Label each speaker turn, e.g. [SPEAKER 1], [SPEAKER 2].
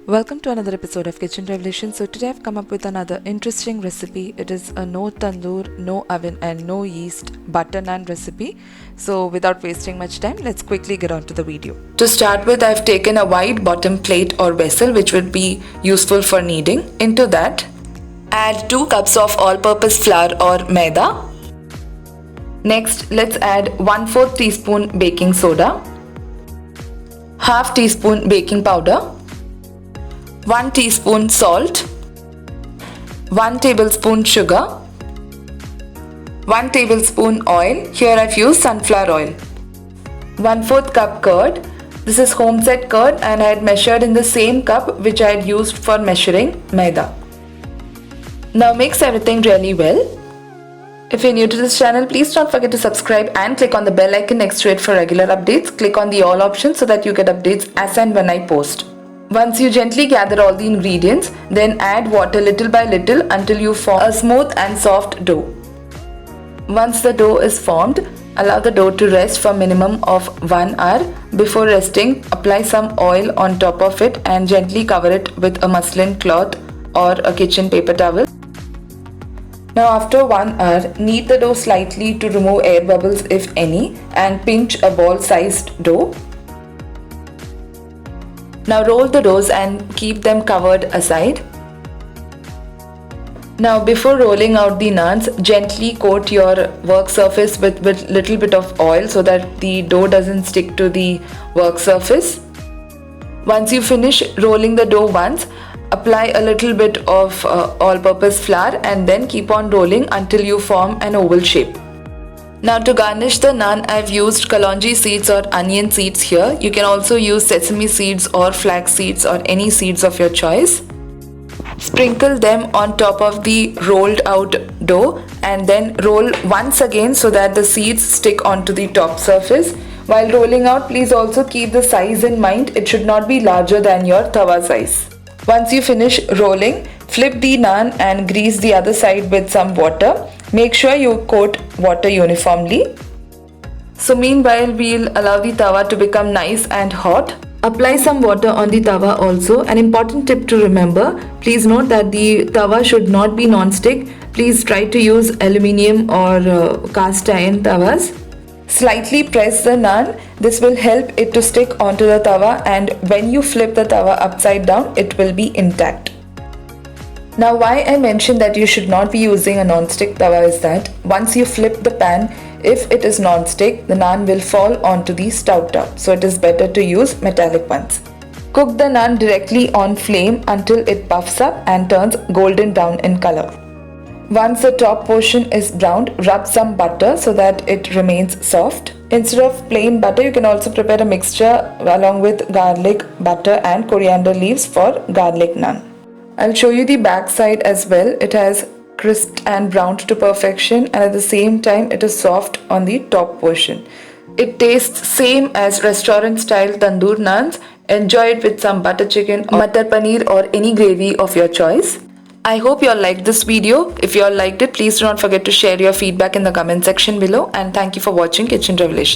[SPEAKER 1] Welcome to another episode of Kitchen Revolution. So today I've come up with another interesting recipe. It is a no tandoor, no oven and no yeast butter naan recipe. So without wasting much time, let's quickly get on to the video. To start with, I've taken a wide bottom plate or vessel which would be useful for kneading. Into that, add 2 cups of all-purpose flour or maida. Next, let's add 1/4 teaspoon baking soda, half teaspoon baking powder, 1 teaspoon salt, 1 tablespoon sugar, 1 tablespoon oil. Here I've used sunflower oil. 1/4 cup curd. This is homemade curd and I had measured in the same cup which I had used for measuring maida. Now mix everything really well. If you're new to this channel, please don't forget to subscribe and click on the bell icon next to it for regular updates. Click on the all option so that you get updates as and when I post. Once you gently gather all the ingredients, then add water little by little until you form a smooth and soft dough. Once the dough is formed, allow the dough to rest for minimum of 1 hour. Before resting, apply some oil on top of it and gently cover it with a muslin cloth or a kitchen paper towel. Now after 1 hour, knead the dough slightly to remove air bubbles if any and pinch a ball-sized dough. Now roll the doughs and keep them covered aside. Now before rolling out the naans, gently coat your work surface with little bit of oil so that the dough doesn't stick to the work surface. Once you finish rolling the dough once, apply a little bit of all-purpose flour and then keep on rolling until you form an oval shape. Now to garnish the naan, I've used kalonji seeds or onion seeds here. You can also use sesame seeds or flax seeds or any seeds of your choice. Sprinkle them on top of the rolled out dough and then roll once again so that the seeds stick onto the top surface. While rolling out, please also keep the size in mind. It should not be larger than your tawa size. Once you finish rolling, flip the naan and grease the other side with some water. Make sure you coat water uniformly. So meanwhile, we'll allow the tawa to become nice and hot. Apply some water on the tawa also. An important tip to remember, please note that the tawa should not be non-stick. Please try to use aluminium or cast iron tawas. Slightly press the naan. This will help it to stick onto the tawa, and when you flip the tawa upside down, it will be intact. Now why I mentioned that you should not be using a non-stick tawa is that once you flip the pan, if it is non-stick, the naan will fall onto the stout top. So it is better to use metallic ones. Cook the naan directly on flame until it puffs up and turns golden brown in color. Once the top portion is browned, rub some butter so that it remains soft. Instead of plain butter, you can also prepare a mixture along with garlic, butter and coriander leaves for garlic naan. I'll show you the back side as well. It has crisped and browned to perfection, and at the same time it is soft on the top portion. It tastes same as restaurant style tandoor naans. Enjoy it with some butter chicken or matar paneer or any gravy of your choice. I hope you all liked this video. If you all liked it, please do not forget to share your feedback in the comment section below, and thank you for watching Kitchen Revolution.